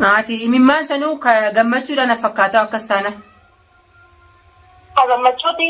Ati imimmaan sanuu gammachuudhaan na fakkaata akkas taana. Gammachuuti.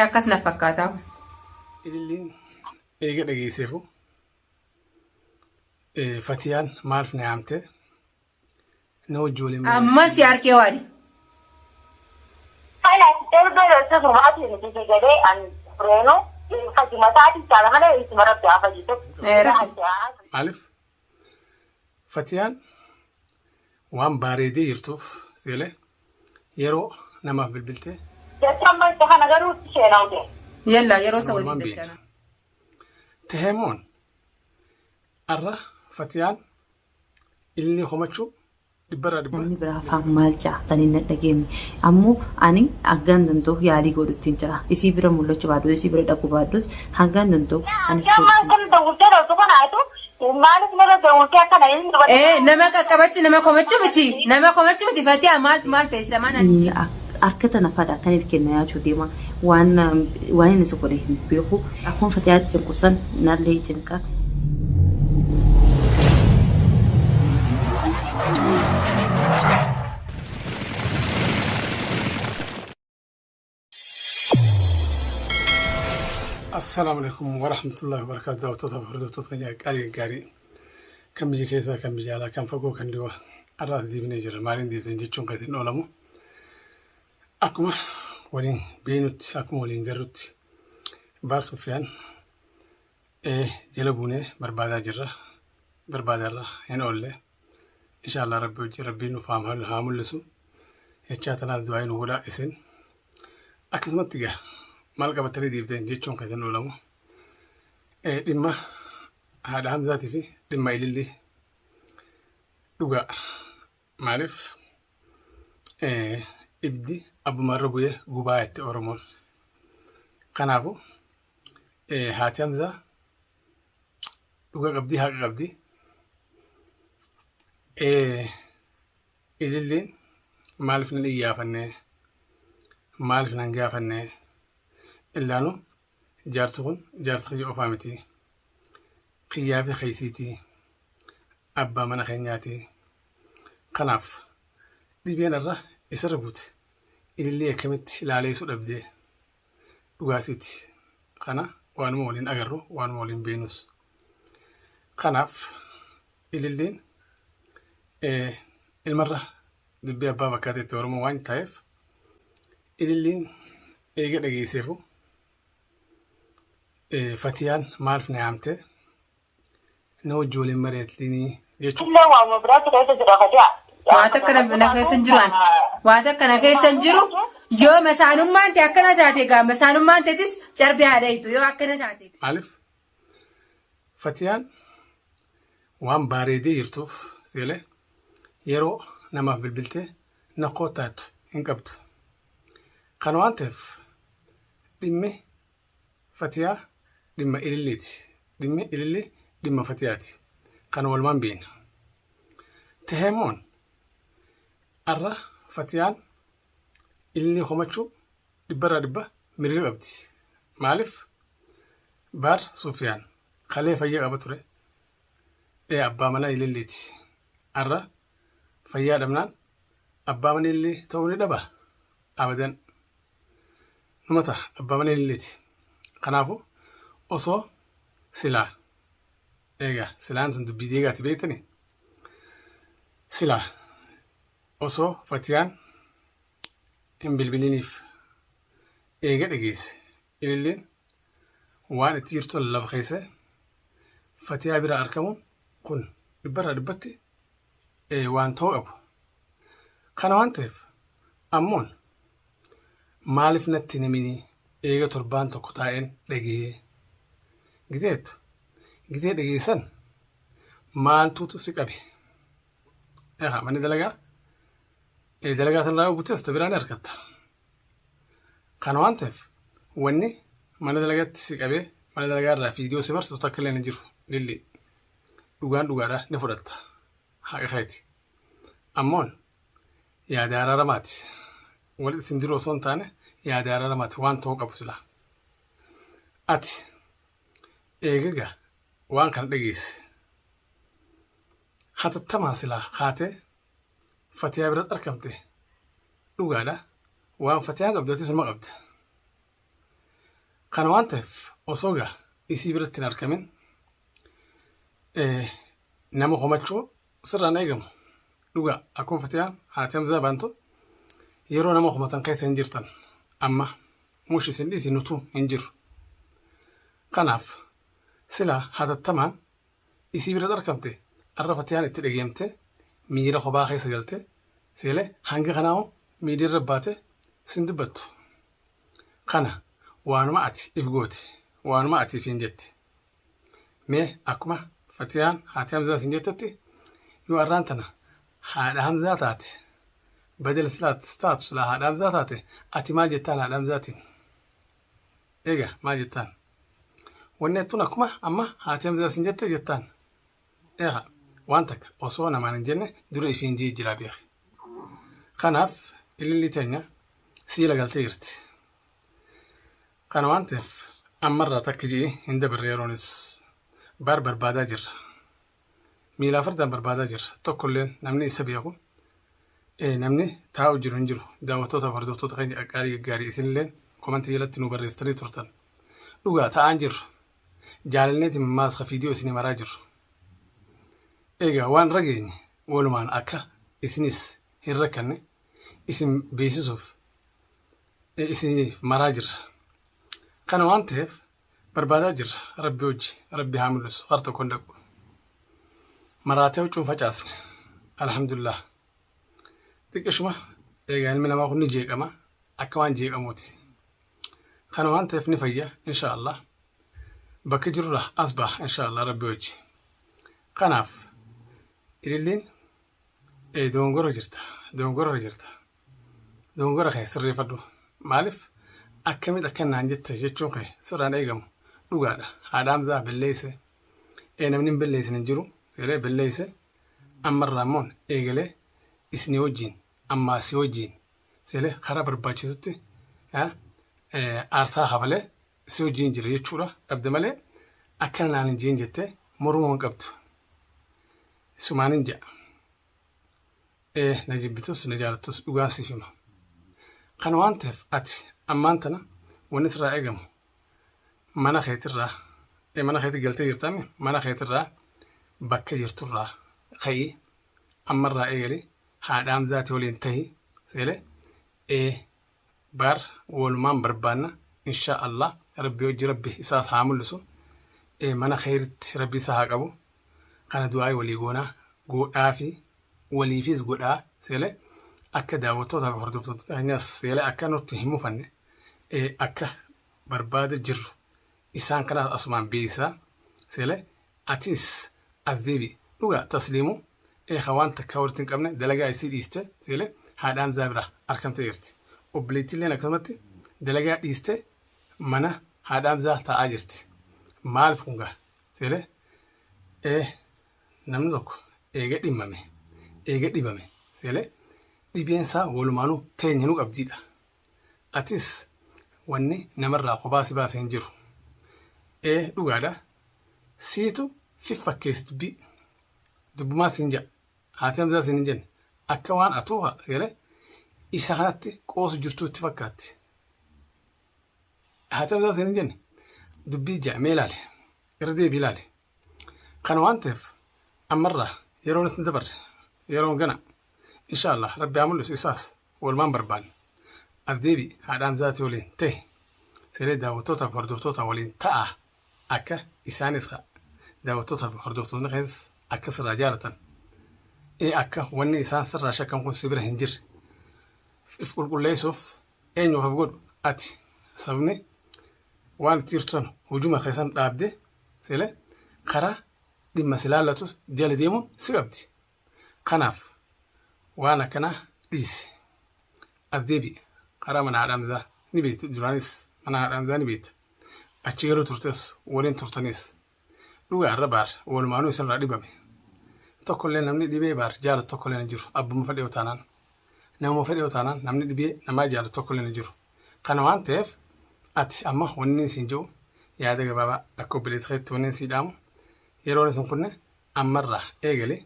Akkas na fakkaata. Ililliin eega dhageesseefu Fatiyaan maaliif na yaamte na wajjoolin Amma si harkee waani. Erga sumaatiin itti gadee an reenu fatimataati taala malee itti maratti hafa jitu. Maaliif Fatiyaan waan bareedee jirtuuf seelee yeroo namaaf bilbiltee. Jechaan bakka kana garuu seenaute. Yalla yeroo isa waliin dachana. Taheemoon arra Fatiyaan ilni homachuu dhibbara dhibba. Namni biraa afaan maal ja'a saniin na dhageemme ammoo ani hangam danda'u yaalii godhuttiin jira isii bira mul'achuu baadhu isii bira dhaquu baadhus hangam danda'u anis nama qaqqabachuu nama komachuu miti Fatiyaa maal feessa mana harka tana fada kan itti kenna yaachuu deema waan inni isa godhe hin beeku akkuma Fatiyaatti cinqusan nallee cinqa. السلام عليكم ورحمة الله وبركاته. قاري كم بيجي كيسا كم بيجي على كم فوقو كان لوا الراس دي بنيجر مارين دي بنجي تشون كاتين أولامو أكما ولين بينوت أكما ولين جروت بار سفيان جلبوني بربادا جرا بربادا الله هنا أولي إن شاء الله ربي نفهم هامل لسو يتشاتنا دعائن ولا إسن أكسمت تجاه مالك بتري ديبتين جيتشون كذا نولمو لما هذا همزاتي فيه لما يللي لقى معرف ابدي أبو مربوية جباية أورمون كنافو هاتي همزة لقى قبدي هاك قبدي يللي مالفنا الإيافنة مالفنا نجافنة إلانو جارتخي أفامتي قيافي خيسيتي أبا من خينياتي قناف دي بين الره يسربوت اللي يكمت لالي سود أبدي لغاسيتي قنا وان مولين أغرو وان مولين بينوس قناف اللي المرة دبي أبا بكاتي تورمو وان تايف اللي إيجا دقيسيفو Fatiyaan maaliif na yaamte na wajjoolin mari'atlinii jechuudha. Waan akka na keessan jiru yoo masaanummaan ta'e akkana taate gaa masaanummaan ta'etis carbii haadha hitu yoo akkana taate. Maaliif Fatiyaan waan bareedee jirtuuf seelee yeroo namaaf bilbiltee na kootaatu hin qabdu. Kan waan ta'eef dhimmi Fatiyaa dhimma ililleeti. Dhimmi ilillee dhimma Fatiyaati. Kan walumaan beekna. Taheemoon arra Fatiyaan ilillee homachuu dhibbarraa dhibba mirga qabdi. Maaliif baar Sufiyaan kalee fayyaa qaba ture. Abbaa manaa ililleeti. Arra fayyaa dhabnaan abbaa manaa illee ta'uu ni dhaba. Abadan. Numata abbaa manaa ililleeti. Kanaafu osoo silaa egaa silaan sun dubbii deegaati beektani silaa osoo Fatiyaan hin bilbiliniif eega dhageesse ililleen waan itti jirtu lafa keessa Fatiyaa bira argamuun kun dhibbarraa dhibbatti waan ta'uu qabu. Kana waan ta'eef ammoon maaliif natti namini eega torbaan tokko taa'een dhagee gitee dhageessan maaltuutu si qabe manni dalagaa tanaa buutes biraan argatta. Kana waan ta'eef wanni mana dalagaatti si qabee mana dalagaa irraa fiidiyoo si barsiisu takka illee hin jiru lilli dhugaan dhugaadhaa ni fudhatta haqa keeti. Ammoon yaada araaramaati walitti isin jiru osoo hin taane yaada araaramaati waan ta'uu qabu silaa. Ati eegaga waan kana dhageesse hatattamaa silaa kaatee fatiyaa biratti argamte dhugaadha waan fatiyaan qabdootis ilma qabda. Kana waan ta'eef osoo gaa isii biratti hin argamin nama homachuu sirraan eegamu. Dhugaa akkuma fatiyaan haati Hamzaa baantu yeroo nama homatan keessa hin jirtan amma mushi isin dhiisi nutu hin jiru. Kanaaf silaa hatattamaan isii biratti argamte arra fatiyaan itti dhageemte miira kophaa keessa galte seelee hanga kanaa miidirra baate sin dubbattu. Kana waanuma ati if goote waanuma ati if hin jette. Mee akkuma fatiyaan haati Hamzaa sin jettetti yoo arraan tana haadha Hamzaa taate badal taatu silaa haadha Hamzaa taate ati maal jettaan haadha Hamzaatiin? Egaa maal jettaan? Wanni jettuun akkuma amma haati Hamzaa sin jette jettaan. Egaa waan takka osoo namaan hin jenne dura ifiin jijjiiraa beeki. Kanaaf ililli teenya siila galtee jirti. Kana waan ta'eef ammarraa takka jee hin dabarre yeroonis barbaadaa jirra. Miilaa fardaan barbaadaa jirra. Tokkolleen namni isa beeku namni taa'u jiru hin jiru. Daawwattoota hordoftoota keenya qaqqaarii gaggaarii isinilleen komantii jalatti nu barreessitanii turtan. Dhugaa taa'aan jirru. Jaalalleetiin maasqa fiidiyoo isinii maraa jirru. Egaa waan rageenye walumaan akka isinis hin rakkanne isin beeksisuuf isinii maraa jirra. Kana waan ta'eef barbaadaa jirra. Rabbi hojii rabbi haa mul'isu har tokkoon dhaqu. Maraatee huccuun facaasne alhamdulillah. Xiqqishuma egaa ilmi namaa kun ni jeeqama akka waan jeeqamuuti. Kana waan ta'eef ni fayya inshaallah. Bakki jirurra as baha inshaallah rabbi hojii. Kanaaf ililliin dogongora jirta. Dogongora kee sirreeffadhu. Maaliif akkamitti akka naan jette jechuun kee sirraan eegamu dhugaadha. Haadha Hamzaa balleesse namni hin balleessin hin jiru seelee balleesse ammarraa immoo eegalee isinii wajjin ammaa si wajjin seelee karaa barbaachisutti aarsaa hafalee si wajjin jira jechuudha. Dhabde malee akkana naan hin jeen jettee mormuu hin qabdu. Sumaan hin ja'a. Na jibbitus na jaalattus dhugaan siif hima. Kana waan ta'eef ati ammaan tana wanni sirraa eegamu mana keetirraa mana keetti galtee jirtame mana keetirraa bakka jirturraa ka'ii ammarraa eegalee haadha Hamzaati waliin tahii seelee baar walumaan barbaanna inshaallah rabbi hojii rabbi isaas haa mul'isu mana keeritti rabbi isaa haa qabu. Kana du'aa walii goonaa godhaa fi waliifis godhaa seelee akka daawwattoota hordoftoota keenyas seelee akka nutti hin mufanne akka barbaada jirru isaan kanaas asumaan beeksisaa seelee atis as deebi dhugaa tasliimu waan takka walitti hin qabne dalagaa isii dhiiste seelee haadha Hamzaa bira argamtee jirti. Obboleettiilleen akkasumatti dalagaa dhiiste mana haadha Hamzaa taa'aa jirti. Maaliif kun gaa seelee namni tokko eega dhibame seelee dhibeensaa walumaanuu teenya nu qabdiidha. Atis wanni namarraa kophaa si baasee hin jiru. Dhugaadha. Siitu fiffakkeessi dubbumaa siin ja'a. Haati Hamzaa siin hin jenne akka waan atuufa seelee isa kanatti qoosu jirtuu itti fakkaatti. Haati Hamzaa siin hin jenne dubbii ja'a mee ilaali. Irra deebii ilaali. Kana waan ta'eef ammarraa yeroon isin dabarre yeroon gana inshaallah rabbi haa mul'isu isaas walumaan barbaanne as deebii haadha Hamzaati waliin ta'e seelee daawwattootaaf hordoftoota waliin ta'a akka isaanis daawwattootaaf hordoftoonni keessas akka sirraa jaalatan akka wanni isaan sirraa shakkan kun si bira hin jirre if qulqulleessuuf eenyuuf godhu ati sabni waan itti jirtan hujuma keessan dhaabde seelee karaa dhimma si laallatus jala deemuun si qabdi. Kanaaf waan akkanaa dhiisi. As deebi'i karaa mana haadha Hamzaa ni beekta duraanis mana haadha Hamzaa ni beekta. Achi garuu turtes waliin turtanis dhugaa irra baar walumaanuu isinirraa dhibame. Tokkollee namni dhibee baar jaalatu tokkollee hin jiru. Abbuma fedhee taanaan namuma fedhee taanaan namni dhibee namaa jaalatu tokkollee hin jiru. Kana waan ta'eef ati amma wanni siin jiru yaada gabaabaa akka obboleessa keetti wanni sii dhaamu yeroon isin kunne ammarraa eegalee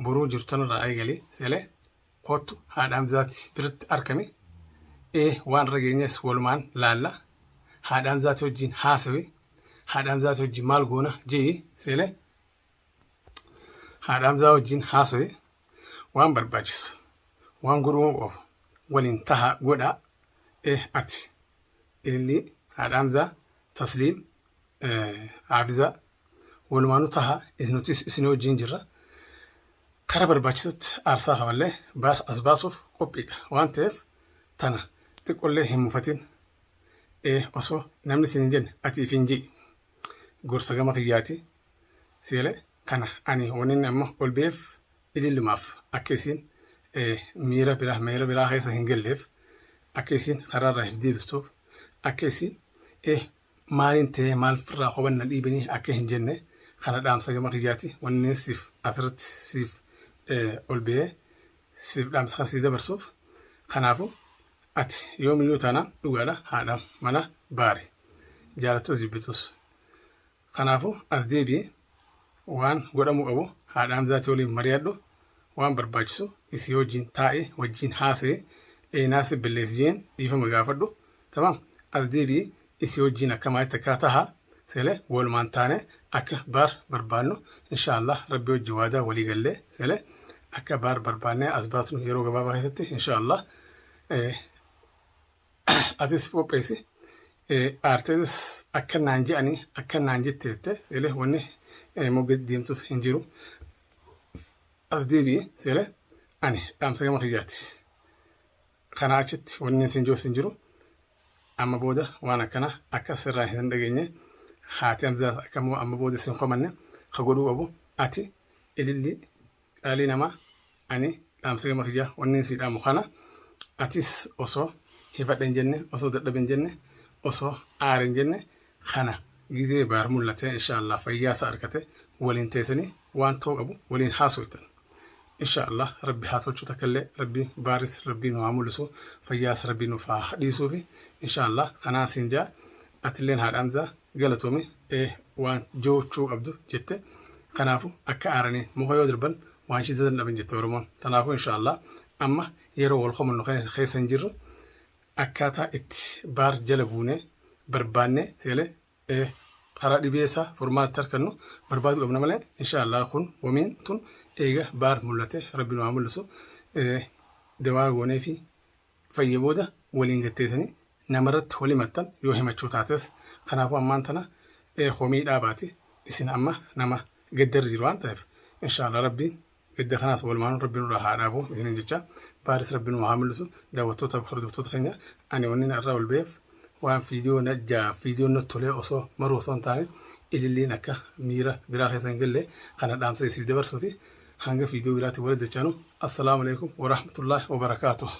boruu jirtanirraa eegalee seelee kootu haadha Hamzaati biratti argame waan rageenyas walumaan laalla haadha Hamzaati wajjin haasawe haadha Hamzaati wajjin maal goona jee seelee haadha Hamzaa wajjin haasawe waan barbaachisu waan godhuu qabu waliin tahaa godhaa ati ilillee haadha Hamzaa tasliim haafizaa walumaanu tahaa nutis isin wajjin jirra kara barbaachisutti aarsaa hawallee baar as baasuuf qophiidha waan ta'eef tana xiqqollee hin mufatin osoo namni isin hin jenne ati ifin jee gorsa gama kiyyaati seelee kana ani waniin amma ol beef ilillumaaf akka isin miira biraa keessa hin galleef akka isin karaarraa if deebistuuf akka isin maaliin ta'ee maal firraa qobanna dhiibanii akka hin jenne kana dhaamsa gama kiyyaati wanni siif asirratti siif ol ba'ee siif dhaamsa kana sii dabarsuuf kanaafu ati yoomiyyuu taanaan dhugaadha haadha mana baare jaalattus jibbitus kanaafu as deebi'ee waan godhamuu qabu haadha Hamzaati waliin mari'adhu waan barbaachisu isii wajjin taa'ee wajjin haasa'ee naasi billeessijeen dhiifama gaafadhu tamam as deebi'ee isii wajjin akka maalitti akka tahaa seelee walumaan taane akka baar barbaannu inshaallah rabbi wajji waadaa walii gallee seelee akka baar barbaannee as baasnu yeroo gabaabaa keessatti inshaallah atis qopheessi aarteetis akka naan je'anii akka naan jetteette seelee wanni moggaa deemtuuf hin jiru as deebi'ee seelee ani dhaamsa gama kiyyaatti kanaa achitti wanni isin joos hin jiru amma booda waan akkana akka sirraa hin dhageenye haati Hamzaa akka amma booda isin qomanne ka godhuu qabu ati ililli qaalii namaa ani dhaamsa gama kiyyaa wanni isin dhaamu kana atis osoo hifadhe hin jenne osoo dadhabe hin jenne osoo aare hin jenne kana gizee baar mul'atee inshaallah fayyaasa argate waliin teessanii waan ta'uu qabu waliin haasoftan inshaallah rabbi haasofchuu takkallee rabbiin baaris rabbiin waa mul'isu fayyaas rabbiin nuuf haa dhiisuufi inshaallah kanaa siin jaa atilleen haadha Hamzaa galatoome waan joochuu qabdu jette kanaafu akka aaranii muka yoo darban waan shiddatan dhaban jette Oromoon tanaafu inshaallah amma yeroo wal qomannu keessa hin jirru akkaataa itti baar jala buunee barbaannee seelee karaa dhibeessaa furmaatti harkannu barbaadu qabna malee inshaallah kun wamiin tun eega baar mul'ate rabbiin waa mul'isu dawaa goonee fi fayya booda waliin gatteessanii namarratti walii maxxan yoo himachuu taates kanaafu ammaan tana homii dhaabaati isin amma nama gaddarri jiru waan ta'eef inshaallah rabbiin gadda kanaas walumaan rabbiin irraa haa dhaabu isinin jecha baaris rabbiin waa mul'isu daawwattoota hordoftoota keenya ani wanni irraa ol ba'eef waan fiidiyoon natti tolee osoo maruu osoo hin taane ililliin akka miira biraa keessa hin galle kana dhaamsa isiif dabarsuu fi hanga fiidiyoo biraatti walitti dachaanu assalaamu alaikum wa rahmatullahi wa barakaatuh.